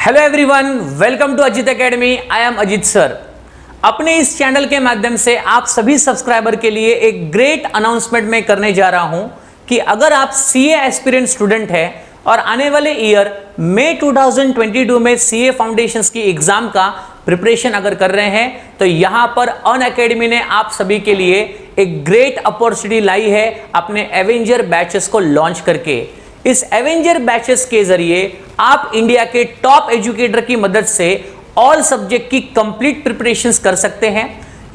Hello everyone, welcome to Ajit academy. I am Ajit sir. अपने इस channel के माध्यम से आप सभी सब्सक्राइबर के लिए एक ग्रेट अनाउंसमेंट मैं करने जा रहा हूं कि अगर आप सीए एस्पिरेंट स्टूडेंट हैं और आने वाले ईयर मई 2022 में सीए फाउंडेशंस की एग्जाम का प्रिपरेशन अगर कर रहे हैं तो यहां पर अनअकैडमी ने आप सभी के लिए एक ग्रेट अपॉर्चुनिटी लाई है अपने एवेंजर बैचेस को लॉन्च करके। इस एवेंजर बैचेस के जरिए आप इंडिया के टॉप एजुकेटर की मदद से ऑल सब्जेक्ट की कंप्लीट प्रिपरेशंस कर सकते हैं।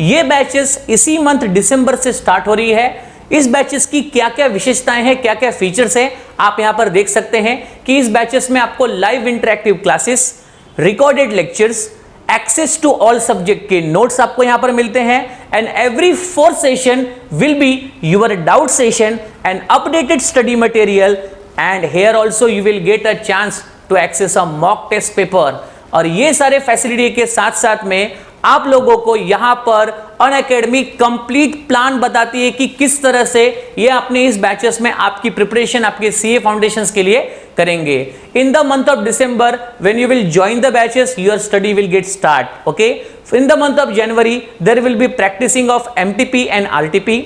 ये बैचेस इसी मंथ दिसंबर से स्टार्ट हो रही है। इस बैचेस की क्या क्या विशेषताएं हैं, क्या क्या फीचर्स हैं, आप यहां पर देख सकते हैं कि इस बैचेस में आपको live interactive classes, recorded lectures, access to all subject के नोट्स आपको यहां पर मिलते हैं and every 4 session will be your doubt session and updated study material and here also you will get a chance to access a mock test paper. और ये सारे facility के साथ साथ में आप लोगों को यहां पर अनअकैडमी कंप्लीट प्लान बताती है कि किस तरह से ये अपने इस बैचेस में आपकी प्रिपरेशन आपके सीए फाउंडेशंस के लिए करेंगे। In the month of December when you will join the batches your study will get start. Okay, in the month of January there will be practicing of MTP and RTP.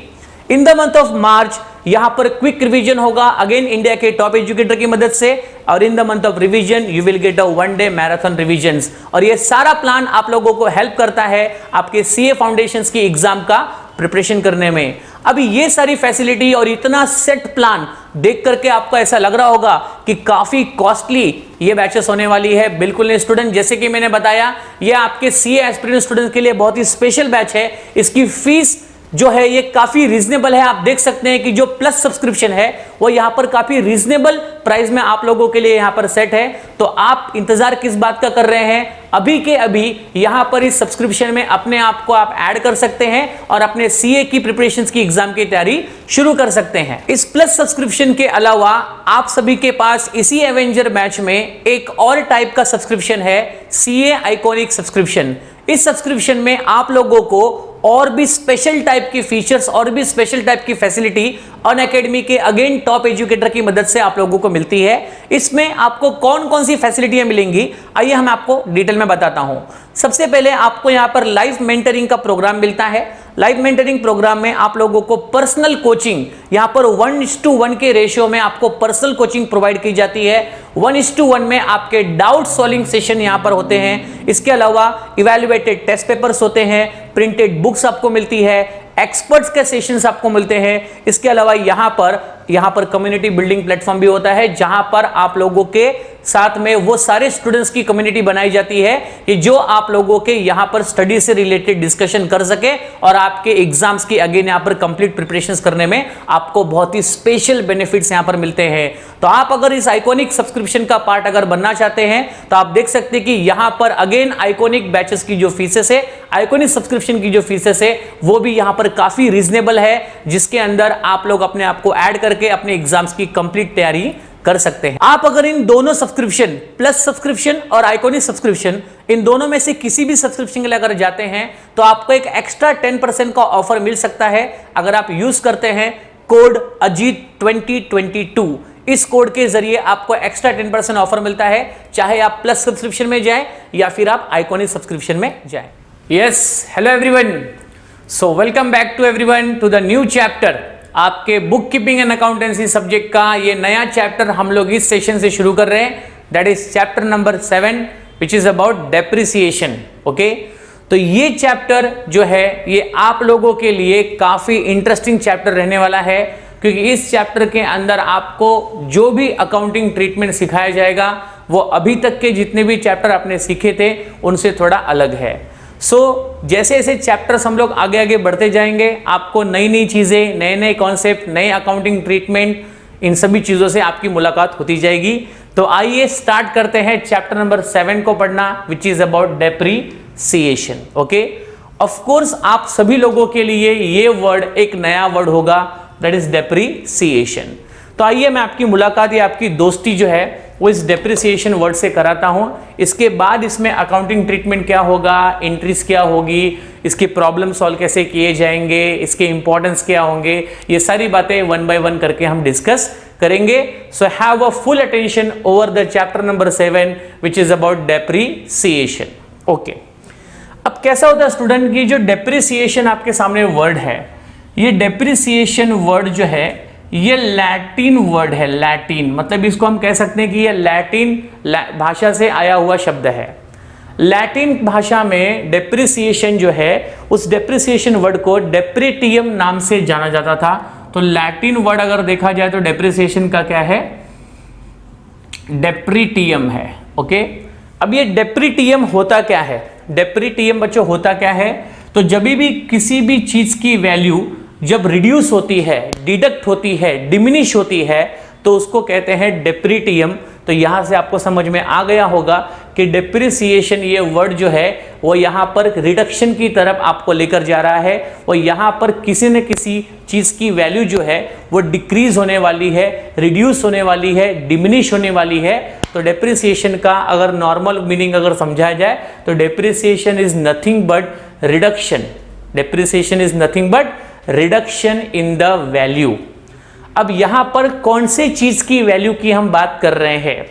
In the month of March यहां पर quick revision होगा again India के top educator की मदद से। और in the month of revision you will get a 1 day marathon revisions. और ये सारा प्लान आप लोगों को हेल्प करता है आपके सीए फाउंडेशंस की एग्जाम का प्रिपरेशन करने में। अभी ये सारी फैसिलिटी और इतना सेट प्लान देख करके आपको ऐसा लग रहा होगा कि काफी कॉस्टली ये बैचेस होने वाली है। बिल्कुल नहीं स्टूडेंट, जैसे कि मैंने बताया ये आपके सीए एस्पिरेंट स्टूडेंट के लिए बहुत ही स्पेशल बैच है। इसकी फीस जो है ये काफी रीजनेबल है। आप देख सकते हैं कि जो प्लस सब्सक्रिप्शन है वो यहां पर काफी रीजनेबल प्राइस में आप लोगों के लिए यहां पर सेट है। तो आप इंतजार किस बात का कर रहे हैं? अभी के अभी यहां पर इस सब्सक्रिप्शन में अपने आप को आप ऐड कर सकते हैं और अपने सीए की प्रिपरेशंस की एग्जाम की तैयारी शुरू कर सकते हैं। इस प्लस सब्सक्रिप्शन के अलावा आप सभी के पास इसी एवेंजर बैच में एक और टाइप का सब्सक्रिप्शन है, सीए आइकॉनिक सब्सक्रिप्शन। इस सब्सक्रिप्शन में आप लोगों को और भी स्पेशल टाइप की फीचर्स और भी स्पेशल टाइप की फैसिलिटी अनअकैडमी के अगेन टॉप एजुकेटर की मदद से आप लोगों को मिलती है। इसमें आपको कौन कौन सी फैसिलिटियां मिलेंगी आइए हम आपको डिटेल में बताता हूं। सबसे पहले आपको यहां पर लाइव मेंटरिंग का प्रोग्राम मिलता है। लाइव मेंटरिंग प्रोग्राम में आप लोगों को पर्सनल कोचिंग यहां पर 1:1 के रेशियो में आपको पर्सनल कोचिंग प्रोवाइड की जाती है। 1:1 में आपके डाउट सॉल्विंग सेशन यहां पर होते हैं। इसके अलावा इवैल्यूएटेड टेस्ट पेपर्स होते हैं, प्रिंटेड बुक्स आपको मिलती है, एक्सपर्ट्स के सेशंस आपको मिलते हैं। इसके अलावा यहां पर कम्युनिटी बिल्डिंग प्लेटफॉर्म भी होता है जहां पर आप लोगों के साथ में वो सारे स्टूडेंट्स की कम्युनिटी बनाई जाती है कि जो आप लोगों के यहां पर स्टडी से रिलेटेड डिस्कशन कर सके और आपके एग्जाम्स की अगेन यहां पर कंप्लीट प्रिपरेशंस करने में आपको बहुत ही स्पेशल बेनिफिट्स यहां पर मिलते हैं। तो आप अगर इस आइकॉनिक सब्सक्रिप्शन का पार्ट अगर बनना चाहते हैं तो आप देख सकते हैं कि यहां पर अगेन आइकॉनिक बैचेस की जो फीसेस है, आइकॉनिक सब्सक्रिप्शन की जो फीसेस है वो भी यहां पर काफी रीजनेबल है, जिसके अंदर आप लोग अपने आप को ऐड करके अपने एग्जाम्स की कंप्लीट तैयारी कर सकते हैं। आप अगर इन दोनों सब्सक्रिप्शन, प्लस सब्सक्रिप्शन और आइकॉनिक सब्सक्रिप्शन, इन दोनों में से किसी भी सब्सक्रिप्शन के लिए अगर जाते हैं तो आपको एक एक्स्ट्रा 10% का ऑफर मिल सकता है अगर आप यूज करते हैं कोड अजीत 2022। इस कोड के जरिए आपको एक्स्ट्रा 10% ऑफर मिलता है, चाहे आप प्लस सब्सक्रिप्शन में जाएं या फिर आप आइकॉनिक सब्सक्रिप्शन में जाएं। Yes, hello everyone, so welcome back to everyone to the new chapter. आपके book keeping and accountancy subject का ये नया चैप्टर हम लोग इस सेशन से शुरू कर रहे हैं, that is chapter number 7 which is about depreciation. Okay, तो ये चैप्टर जो है ये आप लोगों के लिए काफी इंटरेस्टिंग चैप्टर रहने वाला है, क्योंकि इस चैप्टर के अंदर आपको जो भी अकाउंटिंग ट्रीटमेंट सिखाया जाएगा वो अभी तक के जितने भी चैप्टर आपने सीखे थे उनसे थोड़ा अलग है। जैसे जैसे चैप्टर्स हम लोग आगे आगे बढ़ते जाएंगे आपको नई नई चीजें, नए नए कॉन्सेप्ट, नए अकाउंटिंग ट्रीटमेंट, इन सभी चीजों से आपकी मुलाकात होती जाएगी। तो आइए स्टार्ट करते हैं चैप्टर नंबर 7 को पढ़ना, which is about depreciation. Okay, of course आप सभी लोगों के लिए ये वर्ड एक नया वर्ड होगा, दैट इज डेप्रिसिएशन। तो आइए मैं आपकी मुलाकात या आपकी दोस्ती जो है वो इस डेप्रिसिएशन वर्ड से कराता हूं। इसके बाद इसमें अकाउंटिंग ट्रीटमेंट क्या होगा, एंट्रीज क्या होगी, इसके प्रॉब्लम सॉल्व कैसे किए जाएंगे, इसके इंपॉर्टेंस क्या होंगे, ये सारी बातें 1 बाय 1 करके हम डिस्कस करेंगे। So have a full attention over the chapter number 7 which is about depreciation. Okay, अब कैसा होता है स्टूडेंट की जो डेप्रीसिएशन आपके सामने वर्ड है, ये डेप्रीसिएशन वर्ड जो है ये लैटिन वर्ड है। लैटिन मतलब इसको हम कह सकते हैं कि ये लैटिन भाषा से आया हुआ शब्द है। लैटिन भाषा में डेप्रिसिएशन जो है, उस डेप्रिसिएशन वर्ड को डेप्रिटियम नाम से जाना जाता था। तो लैटिन वर्ड अगर देखा जाए तो डेप्रिसिएशन का क्या है, डेप्रिटियम है। ओके, अब ये डेप्रिटियम होता क्या है, डेप्रिटियम बच्चों होता क्या है, तो जब भी किसी भी चीज की वैल्यू जब रिड्यूस होती है, डिडक्ट होती है, डिमिनिश होती है, तो उसको कहते हैं डेप्रिटियम। तो यहां से आपको समझ में आ गया होगा कि डेप्रिसिएशन ये वर्ड जो है वो यहां पर रिडक्शन की तरफ आपको लेकर जा रहा है। वो यहां पर किसी न किसी चीज की वैल्यू जो है वो डिक्रीज होने वाली है, रिड्यूस होने वाली है, डिमिनिश होने वाली है। तो डेप्रिसिएशन का अगर नॉर्मल मीनिंग अगर समझाया जाए तो depreciation is nothing but reduction. Depreciation is nothing but reduction in the value. अब यहां पर कौन से चीज की वैल्यू की हम बात कर रहे हैं,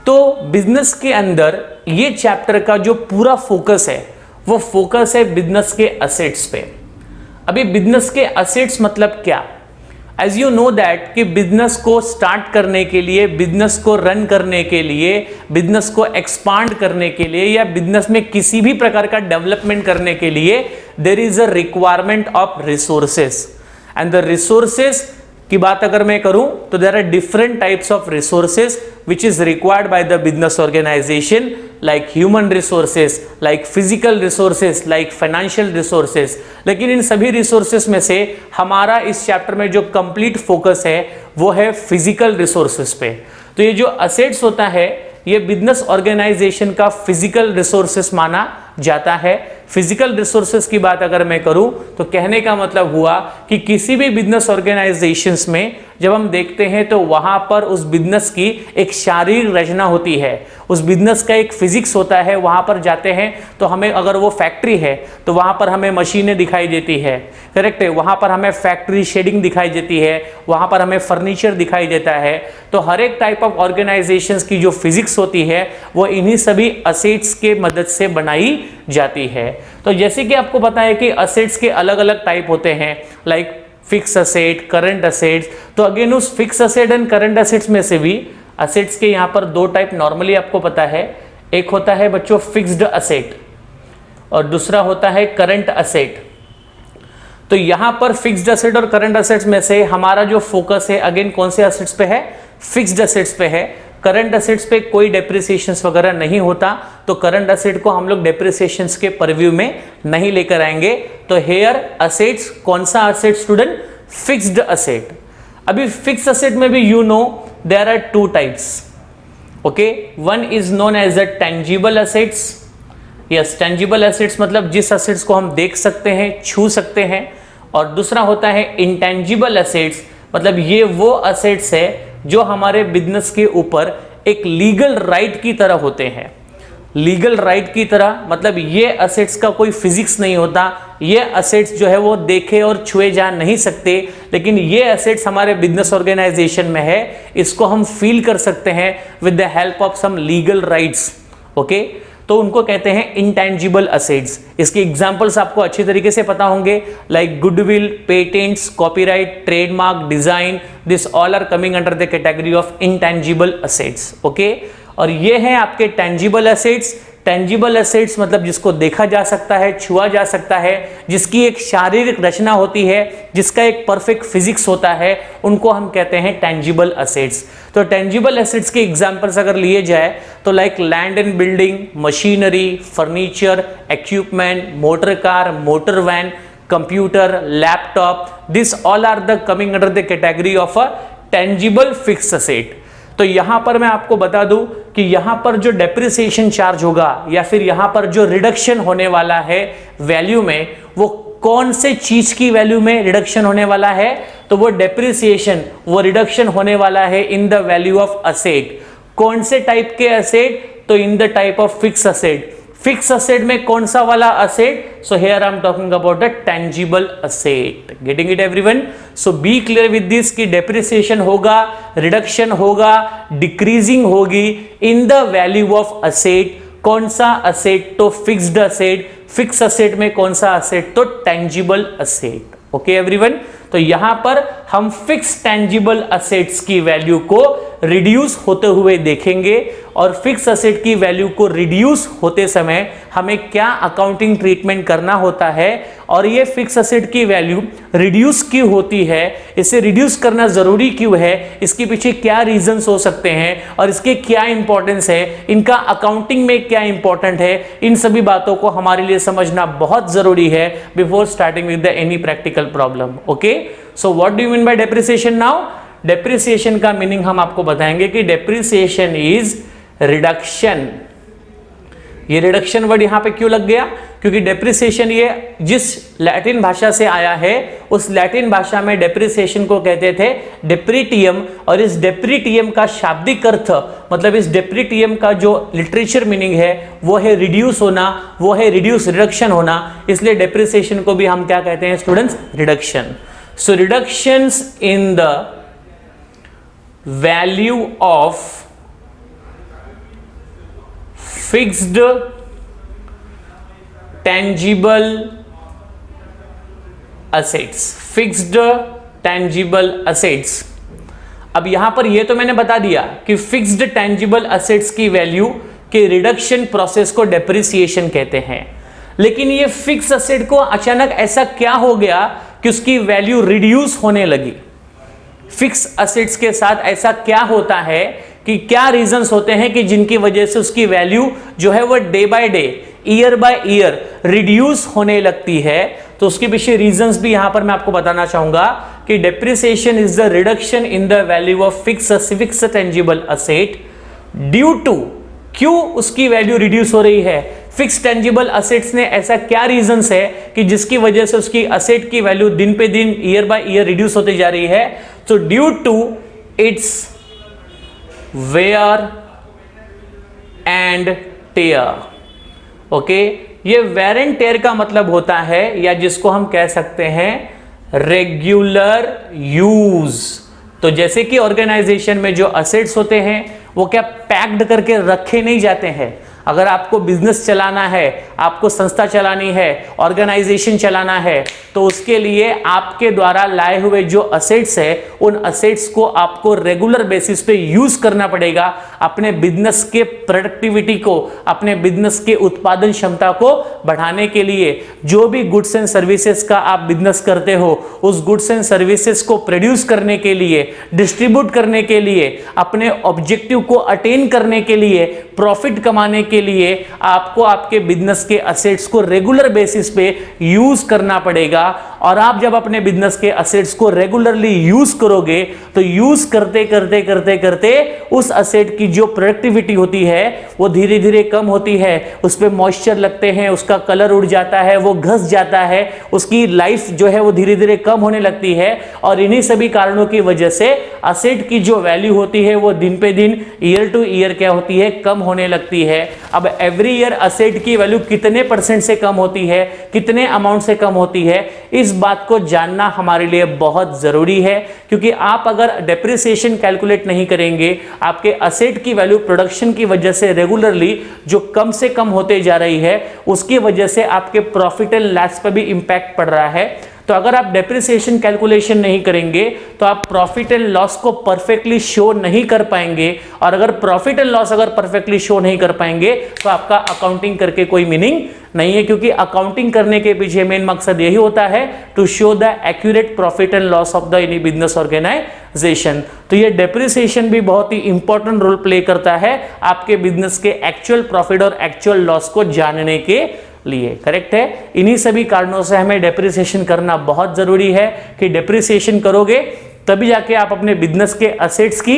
तो बिजनेस के अंदर ये चैप्टर का जो पूरा फोकस है वो फोकस है बिजनेस के असेट्स पे। अभी बिजनेस के असेट्स मतलब क्या, एज यू नो दैट कि बिजनेस को स्टार्ट करने के लिए, बिजनेस को रन करने के लिए, बिजनेस को एक्सपांड करने के लिए या बिजनेस में किसी भी प्रकार का डेवलपमेंट करने के लिए there is a requirement of resources. And the resources की बात अगर मैं करूं तो there are different types of resources which is required by the business organisation, like human resources, like physical resources, like financial resources. लेकिन इन सभी resources में से हमारा इस चैप्टर में जो कंप्लीट फोकस है वो है फिजिकल रिसोर्सेस पे। तो ये जो असेट्स होता है ये बिजनेस ऑर्गेनाइजेशन का फिजिकल रिसोर्सेस माना जाता है। फिजिकल रिसोर्सेस की बात अगर मैं करूं तो कहने का मतलब हुआ कि किसी भी बिजनेस ऑर्गेनाइजेशंस में जब हम देखते हैं तो वहां पर उस बिजनेस की एक शारीरिक रचना होती है, उस बिजनेस का एक फिजिक्स होता है। वहां पर जाते हैं तो हमें, अगर वो फैक्ट्री है तो वहां पर हमें मशीनें दिखाई देती है, करेक्ट है, वहां पर हमें फैक्ट्री शेडिंग दिखाई देती है, वहां पर हमें फर्नीचर दिखाई देता है। तो हर एक टाइप ऑफ ऑर्गेनाइजेशंस की जो फिजिक्स होती है वो इन्हीं सभी असेट्स के मदद से बनाई जाती है। तो जैसे कि आपको पता है कि असेट्स के अलग अलग टाइप होते हैं, like fix asset, current assets. तो अगेन उस fix asset and current assets में से भी असेट्स के यहाँ पर दो टाइप नॉर्मली आपको पता है, एक होता है बच्चों फिक्स्ड असेट और दूसरा होता है करंट असेट। तो यहां पर फिक्स्ड असेट और करंट असेट्स में से हमारा जो फोकस है अगेन कौन से असेट्स पे है, फिक्स्ड असेट्स पे है। करंट असेट्स पे कोई डेप्रिसिएशंस वगैरह नहीं होता, तो करंट असेट को हम लोग डेप्रिसिएशंस के परव्यू में नहीं लेकर आएंगे। तो हेयर असेट्स, कौन सा असेट स्टूडेंट, फिक्स्ड असेट। अभी फिक्स्ड असेट में भी you know there are two types. Okay, one is known as a tangible assets. Yes, tangible assets मतलब जिस असेट्स को हम देख सकते हैं, छू सकते हैं। और दूसरा होता है इंटेंजिबल असेट्स, मतलब ये वो असेट्स है जो हमारे बिजनेस के ऊपर एक लीगल राइट की तरह होते हैं। लीगल राइट की तरह मतलब ये असेट्स का कोई फिजिक्स नहीं होता, ये असेट्स जो है वो देखे और छुए जा नहीं सकते, लेकिन ये असेट्स हमारे बिजनेस ऑर्गेनाइजेशन में है, इसको हम फील कर सकते हैं with the help of some legal rights. Okay, तो उनको कहते हैं इंटेंजिबल असेट्स। इसके एग्जांपल्स आपको अच्छी तरीके से पता होंगे, like goodwill, patents, copyright, trademark, design, this all are coming under the category of intangible assets. Okay, और ये हैं आपके टेंजिबल असेट्स। टेंजिबल असेट्स मतलब जिसको देखा जा सकता है, छुआ जा सकता है, जिसकी एक शारीरिक रचना होती है, जिसका एक परफेक्ट फिजिक्स होता है, उनको हम कहते हैं टेंजिबल असेट्स। तो टेंजिबल एसेट्स के एग्जांपल्स अगर लिए जाए तो like land and building, machinery, furniture, equipment, motor car, motor van, computer, laptop, this all are the coming under the category of a tangible fixed asset. तो यहां पर मैं आपको बता दूं कि यहां पर जो डेप्रिसिएशन चार्ज होगा या फिर यहां पर जो रिडक्शन होने वाला है वैल्यू में, वो कौन से चीज की वैल्यू में रिडक्शन होने वाला है, तो वो डेप्रिसिएशन, वो रिडक्शन होने वाला है in the value of asset. कौन से टाइप के असेट, तो in the type of fix asset. Fix asset में कौन सा वाला asset? So here I am talking about the tangible asset. Getting it everyone? So be clear with this कि depreciation होगा, रिडक्शन होगा, डिक्रीजिंग होगी in the value of asset. कौन सा असेट? तो फिक्स्ड असेट। फिक्स असेट में कौन सा असेट? तो टेंजिबल असेट। ओके एवरीवन, तो यहां पर हम फिक्स टेंजिबल असेट्स की वैल्यू को रिड्यूस होते हुए देखेंगे और फिक्स असेट की वैल्यू को रिड्यूस होते समय हमें क्या अकाउंटिंग ट्रीटमेंट करना होता है और ये फिक्स असेट की वैल्यू रिड्यूस क्यों होती है, इसे रिड्यूस करना जरूरी क्यों है, इसके पीछे क्या रीजंस हो सकते हैं और इसके क्या इंपॉर्टेंस है, इनका अकाउंटिंग में क्या इंपॉर्टेंट है, इन सभी बातों को हमारे लिए समझना बहुत जरूरी है before starting with the any practical problem. Okay, so what do you mean by depreciation? Now depreciation का मीनिंग हम आपको बताएंगे कि डेप्रिसिएशन इज रिडक्शन। ये रिडक्शन वर्ड यहां पे क्यों लग गया? क्योंकि डेप्रिसिएशन ये जिस लैटिन भाषा से आया है उस लैटिन भाषा में डेप्रिसिएशन को कहते थे डेप्रिटियम, और इस डेप्रिटियम का शाब्दिक अर्थ मतलब इस डेप्रिटियम का जो लिटरेचर मीनिंग है वो है रिड्यूस होना, वो है रिड्यूस रिडक्शन होना, इसलिए डेप्रिसिएशन को भी हम क्या कहते हैं students? Reduction. So reductions in the value of fixed tangible assets. Fixed tangible assets. अब यहां पर यह तो मैंने बता दिया कि फिक्स्ड टेंजिबल असेट्स की वैल्यू के रिडक्शन प्रोसेस को डेप्रिसिएशन कहते हैं, लेकिन ये फिक्स असेट को अचानक ऐसा क्या हो गया कि उसकी वैल्यू रिड्यूस होने लगी? फिक्स असेट्स के साथ ऐसा क्या होता है कि क्या रीजंस होते हैं कि जिनकी वजह से उसकी वैल्यू जो है वो day by day, year by year reduce होने लगती है? तो उसके पीछे रीजंस भी यहां पर मैं आपको बताना चाहूंगा कि depreciation is the reduction in the value of fix tangible asset due to, क्यों उसकी वैल्यू रिड्यूस हो रही है? फिक्स टेंजिबल असेट्स ने ऐसा क्या रीजंस है कि जिसकी वजह से उसकी असेट की वैल्यू दिन पे दिन, ईयर बाय ईयर रिड्यूस होती जा रही है? तो due to its wear and tear. Okay, ये वेयर एंड टेयर का मतलब होता है, या जिसको हम कह सकते हैं रेगुलर यूज। तो जैसे कि ऑर्गेनाइजेशन में जो असेट्स होते हैं वो क्या पैक्ड करके रखे नहीं जाते हैं। अगर आपको बिजनेस चलाना है, आपको संस्था चलानी है, ऑर्गेनाइजेशन चलाना है, तो उसके लिए आपके द्वारा लाए हुए जो असेट्स है उन असेट्स को आपको रेगुलर बेसिस पे यूज करना पड़ेगा अपने बिजनेस के प्रोडक्टिविटी को, अपने बिजनेस के उत्पादन क्षमता को बढ़ाने के लिए। जो भी गुड्स एंड सर्विसेज का आप बिजनेस करते हो उस गुड्स एंड सर्विसेज को प्रोड्यूस करने के लिए, डिस्ट्रीब्यूट करने के लिए, अपने ऑब्जेक्टिव को अटेन करने के लिए, प्रॉफिट कमाने के लिए आपको आपके बिजनेस के असेट्स को रेगुलर बेसिस पे यूज करना पड़ेगा। और आप जब अपने बिजनेस के असेट्स को रेगुलरली यूज करोगे तो यूज करते करते करते करते उस असेट की जो प्रोडक्टिविटी होती है वो धीरे धीरे कम होती है, उस पे मॉइस्चर लगते हैं, उसका कलर उड़ जाता है, वो घस जाता है, उसकी लाइफ जो है वो धीरे धीरे कम होने लगती है। और इन्हीं सभी कारणों की वजह से असेट की जो वैल्यू होती है वो दिन पे दिन, ईयर टू ईयर क्या होती है? कम होने लगती है। अब एवरी ईयर असेट की वैल्यू कितने % से कम होती है, कितने अमाउंट से कम होती है, इस बात को जानना हमारे लिए बहुत जरूरी है। क्योंकि आप अगर डेप्रिसिएशन कैलकुलेट नहीं करेंगे, आपके असेट की वैल्यू प्रोडक्शन की वजह से रेगुलरली जो कम से कम होते जा रही है उसकी वजह से आपके प्रॉफिट एंड लॉस पर भी इंपैक्ट पड़ रहा है। तो अगर आप डेप्रिसिएशन कैलकुलेशन नहीं करेंगे तो आप प्रॉफिट एंड लॉस को परफेक्टली शो नहीं कर पाएंगे, और अगर प्रॉफिट एंड लॉस अगर परफेक्टली शो नहीं कर पाएंगे तो आपका अकाउंटिंग करके कोई मीनिंग नहीं है। क्योंकि अकाउंटिंग करने के पीछे मेन मकसद यही होता है to show the accurate profit and loss of the any business organisation. तो ये डेप्रिसिएशन भी बहुत ही इंपॉर्टेंट रोल प्ले करता है आपके बिजनेस के एक्चुअल प्रॉफिट और एक्चुअल लॉस को जानने के लिए। करेक्ट है? इन्हीं सभी कारणों से हमें डेप्रिसिएशन करना बहुत जरूरी है कि डेप्रिसिएशन करोगे तभी जाके आप अपने बिजनेस के असेट्स की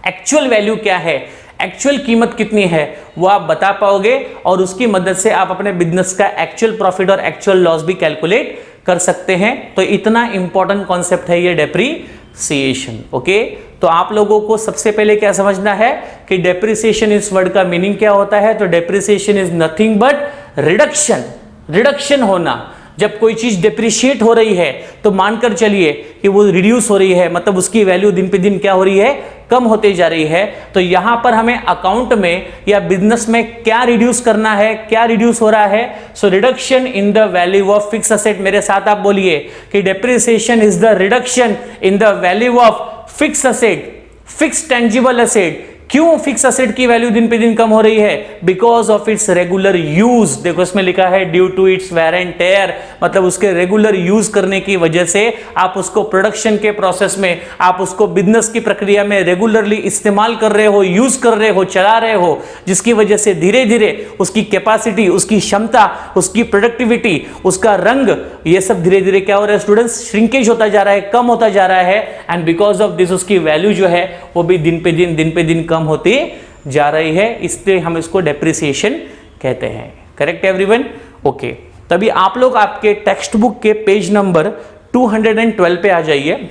एक्चुअल वैल्यू क्या है, एक्चुअल कीमत कितनी है वो आप बता पाओगे, और उसकी मदद से आप अपने बिजनेस का एक्चुअल प्रॉफिट और एक्चुअल लॉस भी कैलकुलेट कर सकते हैं। तो इतना इंपॉर्टेंट कॉन्सेप्ट है ये डेप्रिसिएशन। ओके, तो तो आप लोगों को सबसे पहले क्या समझना है कि डेप्रिसिएशन इस वर्ड का मीनिंग क्या होता है। तो depreciation is nothing but reduction, reduction होना। जब कोई चीज डेप्रिशिएट हो रही है तो मानकर चलिए कि वो रिड्यूस हो रही है, मतलब उसकी वैल्यू दिन पे दिन क्या हो रही है, कम होते जा रही है। तो यहां पर हमें अकाउंट में या बिजनेस में क्या रिड्यूस करना है, क्या रिड्यूस हो रहा है। So reduction in the value of fix asset. मेरे साथ आप बोलिए कि depreciation is the reduction in the value of fix asset, fix tangible asset. क्यों फिक्स असेट की वैल्यू दिन पे दिन कम हो रही है? Because of its regular use. देखो इसमें लिखा है due to its wear and tear, मतलब उसके रेगुलर यूज करने की वजह से आप उसको प्रोडक्शन के प्रोसेस में, आप उसको बिजनेस की प्रक्रिया में रेगुलरली इस्तेमाल कर रहे हो, यूज कर रहे हो, चला रहे हो, जिसकी वजह से धीरे धीरे उसकी कैपेसिटी, उसकी क्षमता, उसकी प्रोडक्टिविटी, उसका रंग, ये सब धीरे धीरे क्या हो रहा है स्टूडेंट्स, श्रिंकेज होता जा रहा है, कम होता जा रहा है। एंड बिकॉज ऑफ दिस उसकी वैल्यू जो है वो भी दिन पे दिन कम होती जा रही है, इसलिए हम इसको डेप्रिसिएशन कहते हैं। Correct everyone? ओके, तभी आप लोग आपके टेक्स्ट बुक के पेज नंबर 212 पे आ जाइए।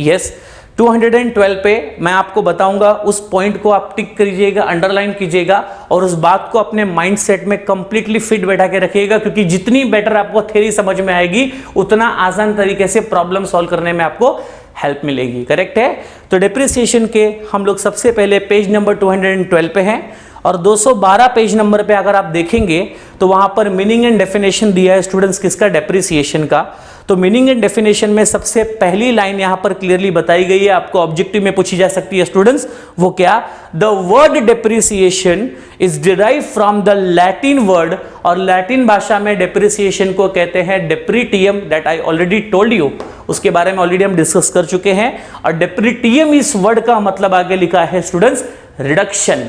यस, 212 पे मैं आपको बताऊंगा, उस पॉइंट को आप टिक करिएगा, अंडरलाइन कीजिएगा और उस बात को अपने माइंडसेट में कंप्लीटली फिट बैठा के रखिएगा, क्योंकि जितनी बेटर आपको थ्योरी समझ में आएगी उतना आसान तरीके से प्रॉब्लम सॉल्व करने में आपको हेल्प मिलेगी। करेक्ट है? तो डेप्रिसिएशन के हम लोग सबसे पहले पेज नंबर 212 पे हैं और 212 पेज नंबर पे अगर आप देखेंगे तो वहां पर मीनिंग एंड डेफिनेशन दिया है स्टूडेंट्स किसका, डेप्रिसिएशन का। तो मीनिंग एंड डेफिनेशन में सबसे पहली लाइन यहां पर क्लियरली बताई गई है, आपको ऑब्जेक्टिव में पूछी जा सकती है स्टूडेंट्स, वो क्या? The word depreciation is derive from the Latin word, और लैटिन भाषा में डेप्रिसिएशन को कहते हैं डेप्रिटियम, that I already told you, उसके बारे में ऑलरेडी हम डिस्कस कर चुके हैं। और डेप्रिटियम इस वर्ड का मतलब आगे लिखा है स्टूडेंट्स रिडक्शन,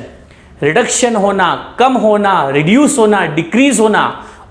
रिडक्शन होना, कम होना, रिड्यूस होना, डिक्रीज होना।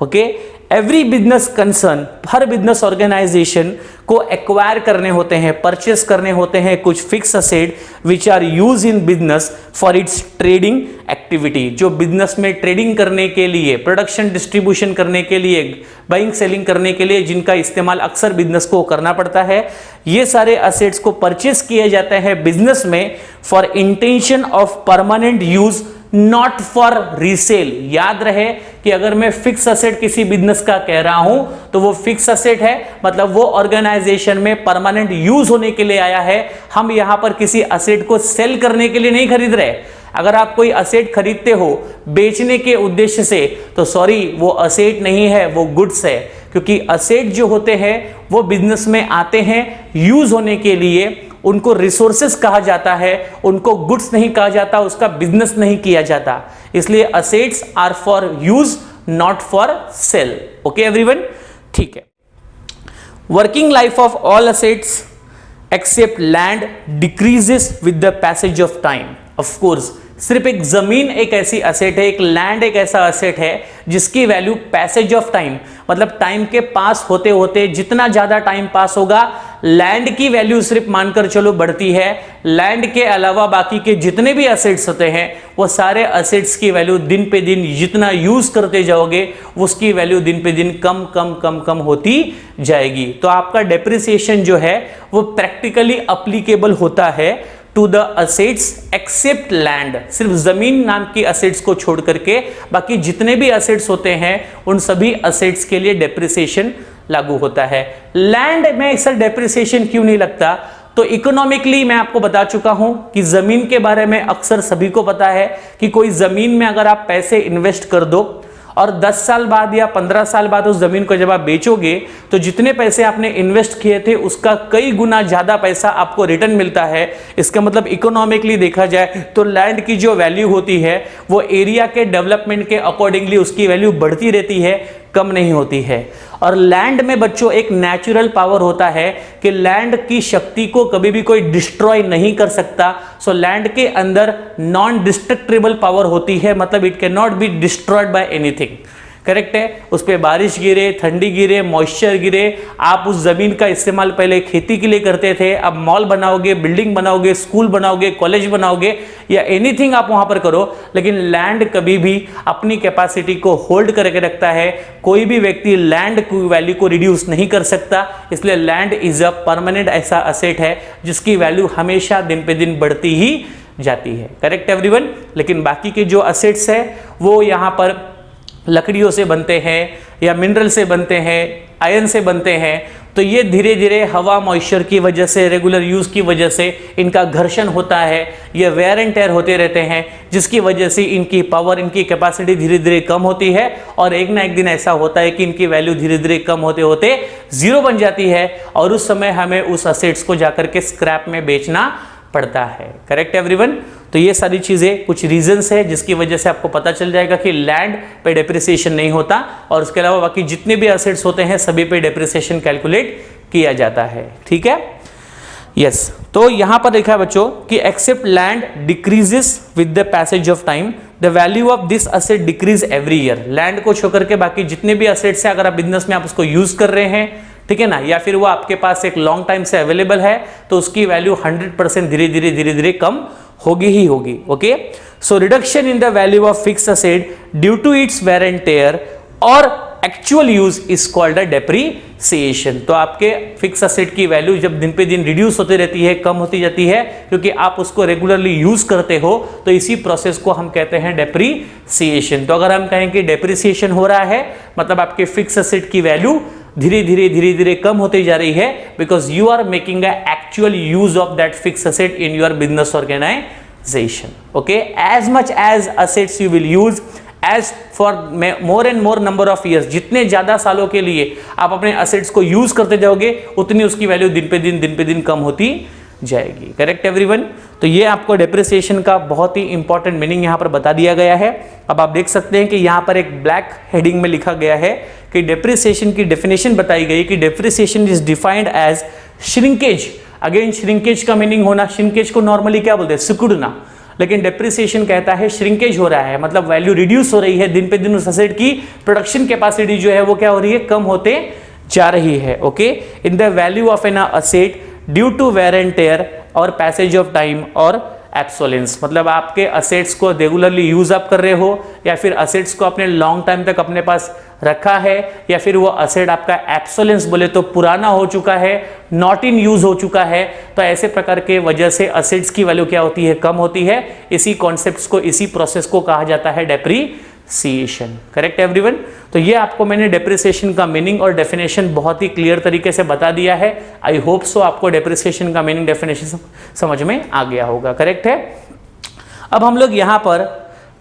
ओके, एवरी बिजनेस कंसर्न, हर बिजनेस ऑर्गेनाइजेशन को एक्वायर करने होते हैं, परचेस करने होते हैं कुछ fix asset which are use in business for its trading activity, जो बिजनेस में ट्रेडिंग करने के लिए, प्रोडक्शन डिस्ट्रीब्यूशन करने के लिए, बाइंग सेलिंग करने के लिए जिनका इस्तेमाल अक्सर बिजनेस को करना पड़ता है, ये सारे असेट्स को परचेस किए जाते हैं बिजनेस में for intention of permanent use, not for resale. याद रहे कि अगर मैं फिक्स असेट किसी बिजनेस का कह रहा हूं तो वो फिक्स असेट है, मतलब वो ऑर्गेनाइजेशन में परमानेंट यूज होने के लिए आया है। हम यहां पर किसी असेट को सेल करने के लिए नहीं खरीद रहे। अगर आप कोई असेट खरीदते हो बेचने के उद्देश्य से तो सॉरी, वो असेट नहीं है, वो गुड्स है, क्योंकि असेट जो होते हैं वो बिजनेस में आते हैं यूज होने के लिए, उनको रिसोर्सेस कहा जाता है, उनको गुड्स नहीं कहा जाता, उसका बिजनेस नहीं किया जाता। इसलिए assets are for use, not for sale. Okay everyone? ठीक है। Working life of all assets except land decreases with the passage of time. Of course, सिर्फ एक जमीन एक ऐसी असेट है, एक लैंड एक ऐसा असेट है जिसकी वैल्यू पैसेज ऑफ टाइम, मतलब टाइम के पास होते होते जितना ज्यादा टाइम पास होगा लैंड की वैल्यू सिर्फ मानकर चलो बढ़ती है। लैंड के अलावा बाकी के जितने भी असेट्स होते हैं वो सारे असेट्स की वैल्यू दिन पे दिन जितना यूज करते जाओगे उसकी वैल्यू दिन पे दिन कम कम कम कम होती जाएगी। तो आपका डेप्रिसिएशन जो है वो प्रैक्टिकली अप्लीकेबल होता है to the assets except land, सिर्फ जमीन नाम की असेट्स को छोड़ करके बाकी जितने भी असेट्स होते हैं उन सभी असेट्स के लिए डेप्रिसिएशन लागू होता है। लैंड में सर डेप्रिसिएशन क्यों नहीं लगता? तो इकोनॉमिकली मैं आपको बता चुका हूं कि जमीन के बारे में अक्सर सभी को पता है कि कोई जमीन में अगर आप पैसे इन्वेस्ट कर दो और 10 साल बाद या 15 साल बाद उस जमीन को जब आप बेचोगे तो जितने पैसे आपने इन्वेस्ट किए थे उसका कई गुना ज्यादा पैसा आपको रिटर्न मिलता है। इसका मतलब इकोनॉमिकली देखा जाए तो लैंड की जो वैल्यू होती है वो एरिया के डेवलपमेंट के अकॉर्डिंगली उसकी वैल्यू बढ़ती रहती है, कम नहीं होती है। और लैंड में बच्चों एक नेचुरल पावर होता है कि लैंड की शक्ति को कभी भी कोई डिस्ट्रॉय नहीं कर सकता। सो लैंड के अंदर नॉन डिस्ट्रक्टेबल पावर होती है, मतलब it can not be destroyed by anything. Correct है। उस पर बारिश गिरे, ठंडी गिरे, मॉइस्चर गिरे, आप उस जमीन का इस्तेमाल पहले खेती के लिए करते थे, अब मॉल बनाओगे, बिल्डिंग बनाओगे, स्कूल बनाओगे, कॉलेज बनाओगे या एनीथिंग आप वहां पर करो, लेकिन लैंड कभी भी अपनी कैपेसिटी को होल्ड करके रखता है। कोई भी व्यक्ति लैंड की वैल्यू को रिड्यूस नहीं कर सकता, इसलिए लैंड इज अ परमानेंट ऐसा असेट है जिसकी वैल्यू हमेशा दिन पे दिन बढ़ती ही जाती है। Correct everyone. लेकिन बाकी के जो असेट्स है वो यहां पर लकड़ियों से बनते हैं या मिनरल से बनते हैं, आयरन से बनते हैं, तो ये धीरे धीरे हवा, मॉइस्चर की वजह से, रेगुलर यूज की वजह से इनका घर्षण होता है, ये वेयर एंड टेयर होते रहते हैं, जिसकी वजह से इनकी पावर, इनकी कैपेसिटी धीरे धीरे कम होती है और एक ना एक दिन ऐसा होता है कि इनकी वैल्यू धीरे धीरे कम होते होते जीरो बन जाती है और उस समय हमें उस असेट्स को जाकर के स्क्रैप में बेचना पड़ता है। Correct everyone. तो ये सारी चीजें कुछ रीजंस है जिसकी वजह से आपको पता चल जाएगा कि लैंड पे डेप्रिसिएशन नहीं होता और उसके अलावा बाकी जितने भी असेट्स होते हैं सभी पे डेप्रिसिएशन कैलकुलेट किया जाता है। ठीक है, यस। तो यहां पर देखा है बच्चों कि except land decreases with the passage of time, the value of this asset decrease every year. Land को छोड़ करके बाकी जितने भी असेट्स है, अगर आप बिजनेस में आप उसको यूज कर रहे हैं, ठीक है ना, या फिर वो आपके पास एक लॉन्ग टाइम से अवेलेबल है, तो उसकी वैल्यू 100% धीरे धीरे कम होगी ही होगी। Okay, so reduction in the value of fix asset due to its wear and tear और actual use is called a depreciation. तो आपके फिक्स असेट की वैल्यू जब दिन पे दिन रिड्यूस होती रहती है, कम होती जाती है, क्योंकि आप उसको रेगुलरली यूज करते हो, तो इसी प्रोसेस को हम कहते हैं डेप्रिसिएशन। तो अगर हम कहें कि डेप्रिसिएशन हो रहा है, मतलब आपके फिक्स असेट की वैल्यू धीरे धीरे कम होती जा रही है, because you are making a actual use of that fix asset in your business organisation. Okay, as much as assets you will use, as for more and more number of years, जितने ज्यादा सालों के लिए आप अपने assets को use करते जाओगे, उतनी उसकी वैल्यू दिन पे दिन कम होती जाएगी। Correct everyone. तो ये आपको डेप्रिसिएशन का बहुत ही इंपॉर्टेंट मीनिंग यहां पर बता दिया गया है। अब आप देख सकते हैं कि यहां पर एक ब्लैक हेडिंग में लिखा गया है कि डेप्रिसिएशन की डेफिनेशन बताई गई कि depreciation is defined as shrinkage. Again shrinkage का मीनिंग होना, श्रिंकेज को नॉर्मली क्या बोलते हैं, सिकुड़ना, लेकिन डेप्रिसिएशन कहता है श्रिंकेज हो रहा है, मतलब वैल्यू रिड्यूस हो रही है, दिन पे दिन उस असेट की प्रोडक्शन कैपेसिटी जो है वो क्या हो रही है, कम होते जा रही है। Okay, in the value of an asset due to wear and tear और पैसेज ऑफ टाइम और एब्सोलेंस, मतलब आपके असेट्स को रेगुलरली यूज अप कर रहे हो या फिर असेट्स को अपने लॉन्ग टाइम तक अपने पास रखा है, या फिर वो असेट आपका एब्सोलेंस बोले तो पुराना हो चुका है, नॉट इन यूज हो चुका है, तो ऐसे प्रकार के वजह से असेट्स की वैल्यू क्या होती है, कम होती है। इसी कॉन्सेप्ट्स को, इसी प्रोसेस को कहा जाता है डेप्रिसिएशन। Correct everyone. तो ये आपको मैंने डेप्रिसिएशन का मीनिंग और डेफिनेशन बहुत ही क्लियर तरीके से बता दिया है। आई होप सो आपको डेप्रिसिएशन का मीनिंग, डेफिनेशन समझ में आ गया होगा। करेक्ट है। अब हम लोग यहां पर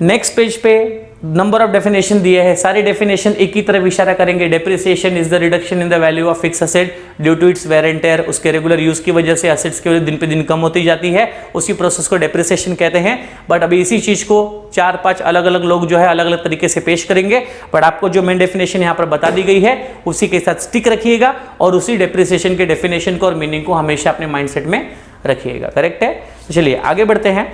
नेक्स्ट पेज पे नंबर ऑफ डेफिनेशन दिए हैं, सारी डेफिनेशन एक ही तरफ इशारा करेंगे। Depreciation is the reduction in the value of fix asset due to its wear and tear, उसके रेगुलर यूज की वजह से असेट्स की वैल्यू दिन पे दिन कम होती जाती है, उसी प्रोसेस को डेप्रिसिएशन कहते हैं। बट अभी इसी चीज को 4-5 अलग अलग लोग जो है अलग अलग तरीके से पेश करेंगे, बट आपको जो मेन डेफिनेशन यहाँ पर बता दी गई है उसी के साथ स्टिक रखिएगा और उसी डेप्रिसिएशन के डेफिनेशन को और मीनिंग को हमेशा अपने माइंडसेट में रखिएगा। करेक्ट है। चलिए आगे बढ़ते हैं।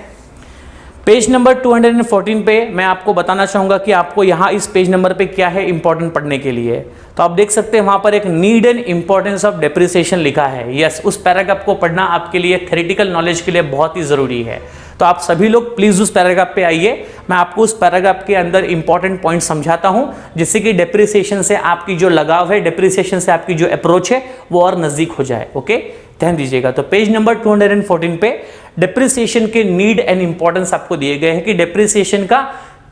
पेज नंबर 214 पे मैं आपको बताना चाहूंगा कि आपको यहां इस पेज नंबर पे क्या है इंपॉर्टेंट पढ़ने के लिए। तो आप देख सकते हैं वहां पर एक need and importance of depreciation लिखा है। यस, उस पैराग्राफ को पढ़ना आपके लिए थ्योरेटिकल नॉलेज के लिए बहुत ही जरूरी है। तो आप सभी लोग प्लीज उस पैराग्राफ पे आइए, मैं आपको उस पैराग्राफ के अंदर इंपॉर्टेंट पॉइंट समझाता हूं, जिससे कि डेप्रिसिएशन से आपकी जो लगाव है, डेप्रिसिएशन से आपकी जो अप्रोच है वो और नजदीक हो जाए। ओके, ध्यान दीजिएगा। तो पेज नंबर 214 पे डेप्रिसिएशन के नीड एंड इंपॉर्टेंस आपको दिए गए हैं कि डेप्रिसिएशन का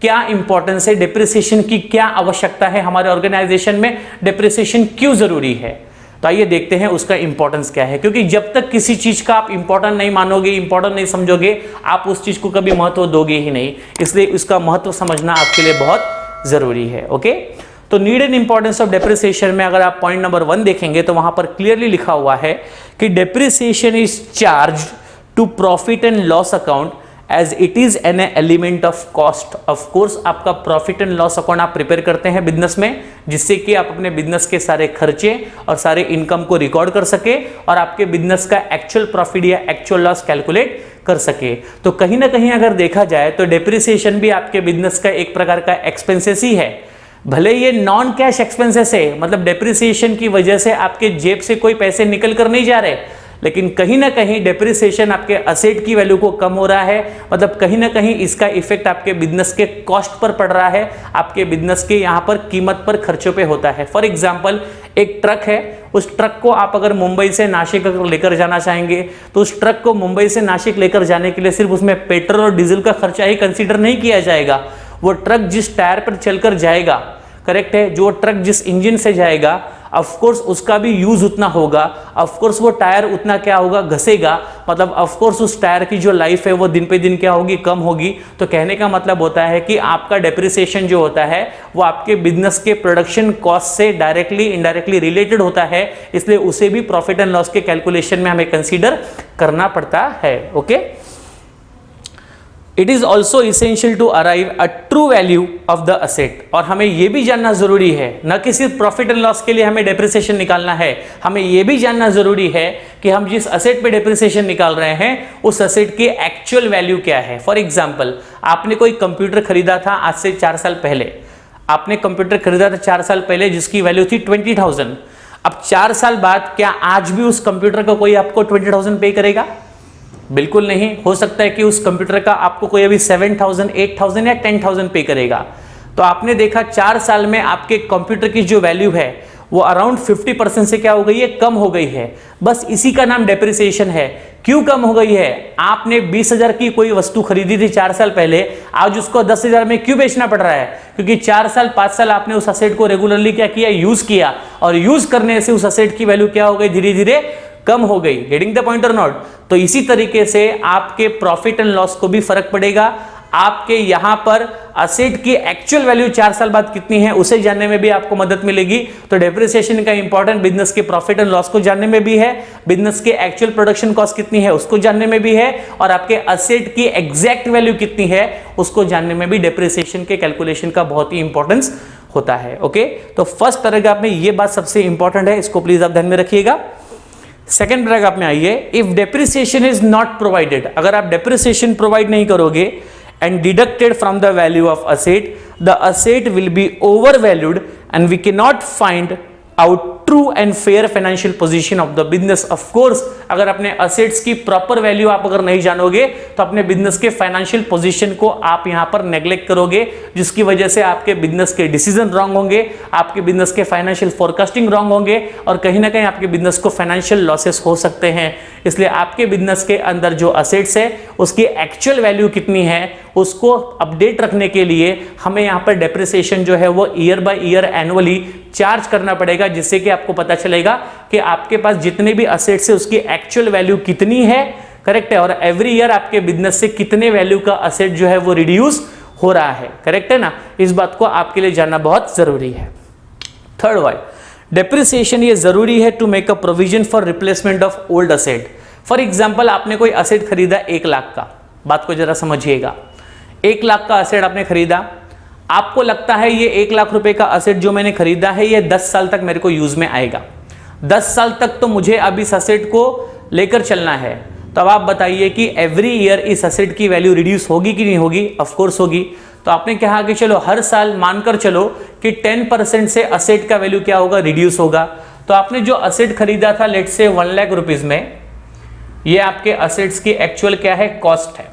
क्या इंपॉर्टेंस है, डेप्रिसिएशन की क्या आवश्यकता है हमारे ऑर्गेनाइजेशन में, डेप्रिसिएशन क्यों जरूरी है। तो आइए देखते हैं उसका इंपॉर्टेंस क्या है, क्योंकि जब तक किसी चीज का आप इंपॉर्टेंट नहीं मानोगे, इंपॉर्टेंट नहीं समझोगे, आप उस चीज को कभी महत्व दोगे ही नहीं। इसलिए उसका महत्व समझना आपके लिए बहुत जरूरी है। ओके, तो need and importance of depreciation में अगर आप पॉइंट नंबर 1 देखेंगे तो वहां पर क्लियरली लिखा हुआ है कि depreciation is charge to profit and loss account as it is an element of cost. Of course आपका प्रॉफिट एंड लॉस अकाउंट आप प्रिपेयर करते हैं बिजनेस में, जिससे कि आप अपने बिजनेस के सारे खर्चे और सारे इनकम को रिकॉर्ड कर सके और आपके बिजनेस का एक्चुअल प्रॉफिट या एक्चुअल लॉस कैलकुलेट कर सके। तो कहीं ना कहीं अगर देखा जाए तो डेप्रिसिएशन भी आपके बिजनेस का एक प्रकार का एक्सपेंसेस ही है, भले ये नॉन कैश एक्सपेंसेस है, मतलब डेप्रिसिएशन की वजह से आपके जेब से कोई पैसे निकल कर नहीं जा रहे, लेकिन कहीं ना कहीं डेप्रिसिएशन आपके असेट की वैल्यू को कम हो रहा है, मतलब कहीं ना कहीं इसका इफेक्ट आपके बिजनेस के कॉस्ट पर पड़ रहा है, आपके बिजनेस के यहाँ पर कीमत पर खर्चों पे होता है। फॉर एग्जाम्पल एक ट्रक है, उस ट्रक को आप अगर मुंबई से नासिक अगर लेकर जाना चाहेंगे तो उस ट्रक को मुंबई से नासिक लेकर जाने के लिए सिर्फ उसमें पेट्रोल और डीजल का खर्चा ही कंसीडर नहीं किया जाएगा, वो ट्रक जिस टायर पर चलकर जाएगा, करेक्ट है, जो ट्रक जिस इंजन से जाएगा ऑफ कोर्स उसका भी यूज उतना होगा, ऑफ कोर्स वो टायर उतना क्या होगा, घसेगा, मतलब ऑफ कोर्स उस टायर की जो लाइफ है वो दिन पे दिन क्या होगी, कम होगी। तो कहने का मतलब होता है कि आपका डेप्रिसिएशन जो होता है वो आपके बिजनेस के प्रोडक्शन कॉस्ट से डायरेक्टली इनडायरेक्टली रिलेटेड होता है, इसलिए उसे भी प्रॉफिट एंड लॉस के कैलकुलेशन में हमें कंसीडर करना पड़ता है। Okay, it is also essential to arrive a true value of the asset, और हमें यह भी जानना जरूरी है, न कि सिर्फ प्रॉफिट एंड लॉस के लिए हमें डेप्रिसिएशन निकालना है, हमें यह भी जानना जरूरी है कि हम जिस असेट पे डेप्रिसिएशन निकाल रहे हैं उस असेट की एक्चुअल वैल्यू क्या है। फॉर एग्जाम्पल आपने कोई कंप्यूटर खरीदा था आज से 4 साल पहले, आपने कंप्यूटर खरीदा था 4 साल पहले जिसकी वैल्यू थी 20,000। अब 4 साल बाद क्या आज भी उस कंप्यूटर का कोई आपको 20,000 पे करेगा? बिल्कुल नहीं। हो सकता है कि उस कंप्यूटर का आपको कोई अभी 7,000, 8,000 या 10,000 पे करेगा। तो आपने देखा 4 साल में आपके कंप्यूटर की जो वैल्यू है वो अराउंड 50% से क्या हो गई है, कम हो गई है। बस इसी का नाम डेप्रिसिएशन है। क्यों कम हो गई है? आपने 20,000 की कोई वस्तु खरीदी थी 4 साल पहले, आज उसको 10,000 में क्यों बेचना पड़ रहा है? क्योंकि 4 साल 5 साल आपने उस असेट को रेगुलरली क्या किया, यूज किया, और यूज करने से उस असेट की वैल्यू क्या हो गई, धीरे धीरे कम हो गई। गेटिंग द पॉइंट और नॉट? तो इसी तरीके से आपके प्रॉफिट एंड लॉस को भी फर्क पड़ेगा। आपके यहां पर असेट की एक्चुअल वैल्यू 4 साल बाद कितनी है उसे जानने में भी आपको मदद मिलेगी। तो डेप्रिसिएशन का इंपॉर्टेंट बिजनेस के प्रॉफिट एंड लॉस को जानने में भी है, बिजनेस के एक्चुअल प्रोडक्शन कॉस्ट कितनी है उसको जानने में भी है, और आपके असेट की एग्जैक्ट वैल्यू कितनी है उसको जानने में भी डेप्रिसिएशन के कैलकुलेशन का बहुत ही इंपॉर्टेंस होता है। ओके, तो फर्स्ट पैराग्राफ में ये बात सबसे इंपॉर्टेंट है, इसको प्लीज आप ध्यान में रखिएगा। सेकेंड पैराग्राफ में आइए, if depreciation is not provided, अगर आप डेप्रिसिएशन प्रोवाइड नहीं करोगे and deducted from the value of asset, the asset will be overvalued and we cannot find out true and fair financial position of the business. Of course, अगर अपने assets की proper value आप अगर नहीं जानोगे तो अपने business के financial position को आप यहाँ पर neglect करोगे, जिसकी वजह से आपके business के decision wrong होंगे, आपके business के financial forecasting wrong होंगे, और कहीं ना कहीं आपके business को financial losses हो सकते हैं। इसलिए आपके बिजनेस के अंदर जो असेट्स है उसकी एक्चुअल वैल्यू कितनी है उसको अपडेट रखने के लिए हमें यहां पर डेप्रिसिएशन जो है वो year by year annually charge करना पड़ेगा, जिससे कि आपको पता चलेगा कि आपके पास जितने भी असेट्स है उसकी एक्चुअल वैल्यू कितनी है, करेक्ट है, और एवरी ईयर आपके बिजनेस से कितने वैल्यू का असेट जो है वो रिड्यूस हो रहा है, करेक्ट है ना। इस बात को आपके लिए जानना बहुत जरूरी है। थर्ड वन, डेप्रिसिएशन ये जरूरी है to make a provision for replacement of old asset. For example आपने कोई असेट खरीदा 1 लाख का, बात को जरा समझिएगा, 1 लाख का असेट आपने खरीदा, आपको लगता है ये 1 लाख रुपए का असेट जो मैंने खरीदा है ये 10 साल तक मेरे को यूज में आएगा, 10 साल तक तो मुझे अब इस असेट को लेकर चलना है। तो अब आप बताइए कि एवरी ईयर इस असेट की वैल्यू रिड्यूस होगी कि नहीं होगी? ऑफ कोर्स होगी। तो आपने कहा कि चलो हर साल मानकर चलो कि 10% से असेट का वैल्यू क्या होगा, रिड्यूस होगा। तो आपने जो असेट खरीदा था लेट से 1 लाख रुपीज में, ये आपके असेट्स की एक्चुअल क्या है, कॉस्ट है,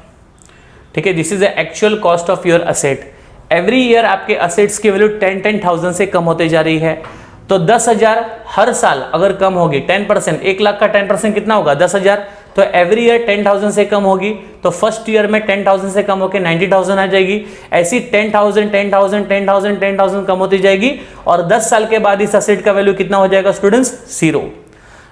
ठीक है, this is the actual cost of your asset. Every year आपके असेट्स की वैल्यू 10,000 से कम होते जा रही है। तो 10,000 हर साल अगर कम होगी 10%, 1 लाख का 10% कितना होगा, 10,000। तो एवरी ईयर 10,000 से कम होगी, तो फर्स्ट ईयर में 10,000 से कम होकर 90,000 आ जाएगी। ऐसी 10,000 10,000 10,000 10,000 कम होती जाएगी, और 10 साल के बाद इस असेट का वैल्यू कितना हो जाएगा स्टूडेंट्स, 0।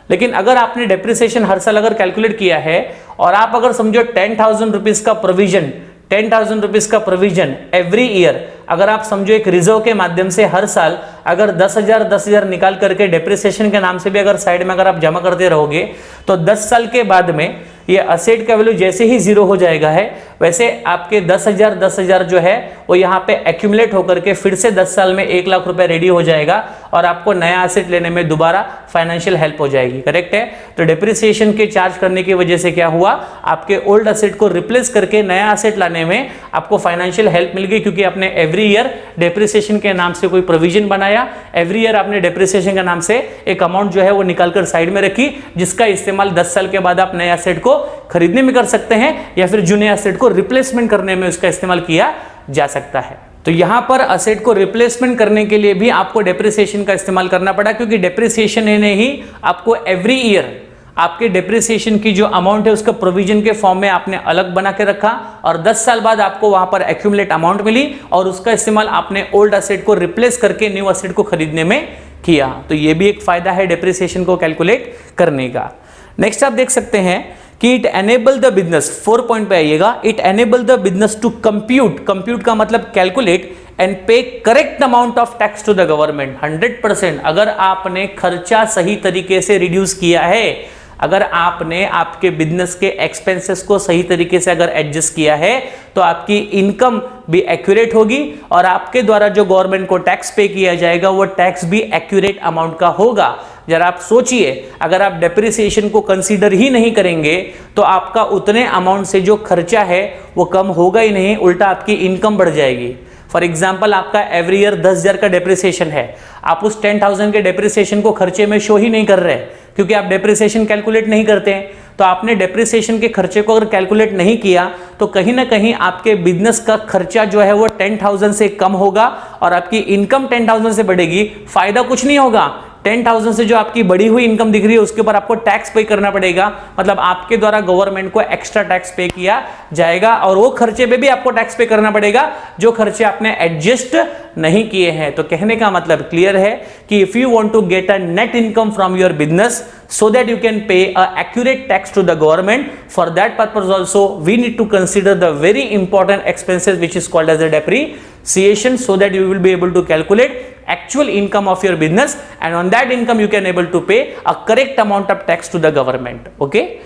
लेकिन अगर आपने डेप्रिसिएशन हर साल अगर कैलकुलेट किया है, और आप अगर समझो 10,000 रुपीज का प्रोविजन, 10,000 रुपीज का प्रोविजन एवरी ईयर, अगर आप समझो एक रिजर्व के माध्यम से हर साल अगर 10,000 निकाल करके डेप्रिसिएशन के नाम से भी अगर साइड में अगर आप जमा करते रहोगे, तो 10 साल के बाद में ये असेट का वैल्यू जैसे ही 0 हो जाएगा है, वैसे आपके 10,000 जो है वो यहाँ पे एक्यूमुलेट होकर के फिर से 10 साल में 1 लाख रुपए रेडी हो जाएगा, और आपको नया एसेट लेने में दोबारा फाइनेंशियल हेल्प हो जाएगी। करेक्ट है। तो डेप्रिसिएशन के चार्ज करने की वजह से क्या हुआ, आपके ओल्ड एसेट को रिप्लेस करके नया एसेट लाने में आपको फाइनेंशियल हेल्प मिल गई, क्योंकि आपने एवरी ईयर डेप्रिसिएशन के नाम से कोई प्रोविजन बनाया, एवरी ईयर आपने डेप्रिसिएशन के नाम से एक अमाउंट जो है वो निकालकर साइड में रखी, जिसका इस्तेमाल 10 साल के बाद आप नए एसेट को खरीदने में कर सकते हैं या फिर जुने एसेट को रिप्लेसमेंट करने में उसका इस्तेमाल किया जा सकता है। तो यहां पर एसेट को रिप्लेसमेंट करने के लिए भी आपको डेप्रिसिएशन का इस्तेमाल करना पड़ा, क्योंकि डेप्रिसिएशन ने ही आपको एवरी ईयर आपके डेप्रिसिएशन की जो अमाउंट है उसका प्रोविजन के फॉर्म में आपने अलग बना के रखा, और 10 साल बाद आपको वहां पर एक्यूमुलेट अमाउंट मिली और उसका इस्तेमाल आपने ओल्ड एसेट को रिप्लेस करके न्यू एसेट को खरीदने में किया। तो ये भी एक फायदा है डेप्रिसिएशन को कैलकुलेट करने का। नेक्स्ट आप देख सकते हैं कि it enable the business, 4 point पे आइएगा, it enable the business to compute का मतलब calculate and pay correct amount of tax to the government. 100% अगर आपने खर्चा सही तरीके से रिड्यूस किया है, अगर आपने आपके बिजनेस के एक्सपेंसेस को सही तरीके से अगर एडजस्ट किया है, तो आपकी इनकम भी एक्यूरेट होगी और आपके द्वारा जो गवर्नमेंट को टैक्स पे किया जाएगा वो टैक्स भी एक्यूरेट अमाउंट का होगा। जरा आप सोचिए, अगर आप डेप्रिसिएशन को कंसीडर ही नहीं करेंगे तो आपका उतने अमाउंट से जो खर्चा है वो कम होगा ही नहीं, उल्टा आपकी इनकम बढ़ जाएगी। फॉर एग्जाम्पल, आपका एवरी ईयर 10,000 का डेप्रिसिएशन है, आप उस 10,000 के डेप्रिसिएशन को खर्चे में शो ही नहीं कर रहे क्योंकि आप डेप्रिसिएशन कैलकुलेट नहीं करते हैं। तो आपने डेप्रिसिएशन के खर्चे को अगर कैलकुलेट नहीं किया तो कहीं ना कहीं आपके बिजनेस का खर्चा जो है वो 10,000 से कम होगा और आपकी इनकम 10,000 से बढ़ेगी, फायदा कुछ नहीं होगा। 10,000 से जो आपकी बढ़ी हुई इनकम दिख रही है उसके ऊपर आपको टैक्स पे करना पड़ेगा, मतलब आपके द्वारा गवर्नमेंट को एक्स्ट्रा टैक्स पे किया जाएगा और वो खर्चे पे भी आपको टैक्स पे करना पड़ेगा जो खर्चे आपने एडजस्ट नहीं किए हैं। तो कहने का मतलब क्लियर है कि if you want to get a net income from your business so that you can pay a accurate tax to the government, for that purpose also we need to consider the very important expenses which is called as a depreciation, so that you will be able to calculate actual income of your business, and on that income you can able to pay a correct amount of tax to the government. Okay,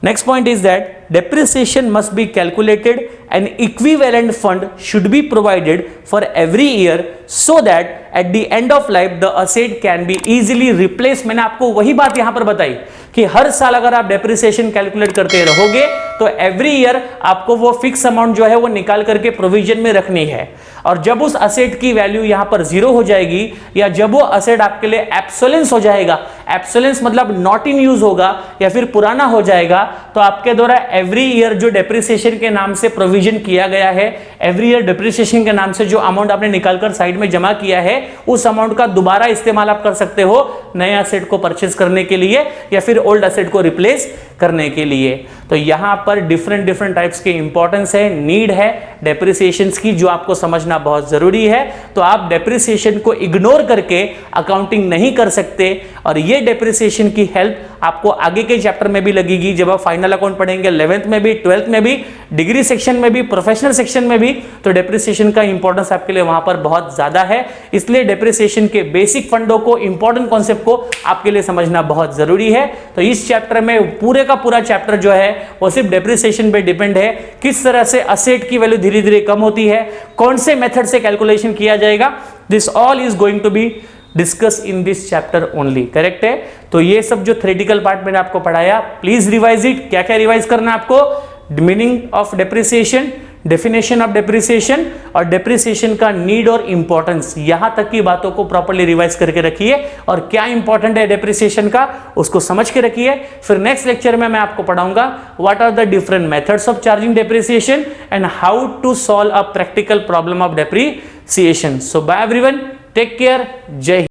next point is that depreciation must be calculated and equivalent fund should be provided for every year so that at the end of life the asset can be easily replaced। मैंने आपको वही बात यहां पर बताई कि हर साल अगर आप डेप्रिसिएशन कैलकुलेट करते रहोगे तो एवरी ईयर आपको वो फिक्स अमाउंट जो है वो निकाल करके प्रोविजन में रखनी है, और जब उस असेट की वैल्यू यहां पर 0 हो जाएगी या जब वो असेट आपके लिए एब्सोलेंस हो जाएगा, एब्सोलेंस मतलब नॉट इन यूज होगा या फिर पुराना हो जाएगा, तो आपके द्वारा एवरी ईयर जो डेप्रिसिएशन के नाम से प्रोविजन किया गया है, एवरी ईयर डेप्रिसिएशन के नाम से जो अमाउंट आपने निकालकर साइड में जमा किया है, उस अमाउंट का दोबारा इस्तेमाल आप कर सकते हो नए असेट को परचेज करने के लिए या फिर ओल्ड असेट को रिप्लेस करने के लिए। तो यहां पर डिफरेंट टाइप्स के इंपॉर्टेंस है, नीड है डेप्रिसिएशंस की, जो आपको समझना बहुत जरूरी है। तो आप डेप्रिसिएशन को इग्नोर करके अकाउंटिंग नहीं कर सकते, और ये डेप्रिसिएशन की हेल्प आपको आगे के चैप्टर में भी लगेगी जब आप फाइनल अकाउंट पढ़ेंगे, 11th में भी, 12th में भी, डिग्री सेक्शन में भी, प्रोफेशनल सेक्शन में भी। तो डेप्रिसिएशन का इंपॉर्टेंस आपके लिए वहां पर बहुत ज्यादा है, इसलिए डेप्रिसिएशन के बेसिक फंडों को, इंपॉर्टेंट कॉन्सेप्ट को आपके लिए समझना बहुत जरूरी है। तो इस चैप्टर में पूरे का पूरा चैप्टर जो है वो सिर्फ डेप्रिसिएशन पे डिपेंड है, किस तरह से असेट की वैल्यू धीरे धीरे कम होती है, कौन से मेथड से कैलकुलेशन किया जाएगा, this all is going to be discuss in this chapter only. Correct है। तो ये सब जो थ्योरेटिकल पार्ट मैंने आपको पढ़ाया, प्लीज रिवाइज इट। क्या क्या रिवाइज करना है आपको? Meaning of depreciation, definition of depreciation और डेप्रिसिएशन का नीड और इंपॉर्टेंस, यहां तक की बातों को प्रॉपर्ली रिवाइज करके रखिए, और क्या इंपॉर्टेंट है डेप्रिसिएशन का उसको समझ के रखिए। फिर नेक्स्ट लेक्चर में मैं आपको पढ़ाऊंगा what are the different methods of charging depreciation and how to solve a practical problem of depreciation. So bye everyone, take care, जय हिंद।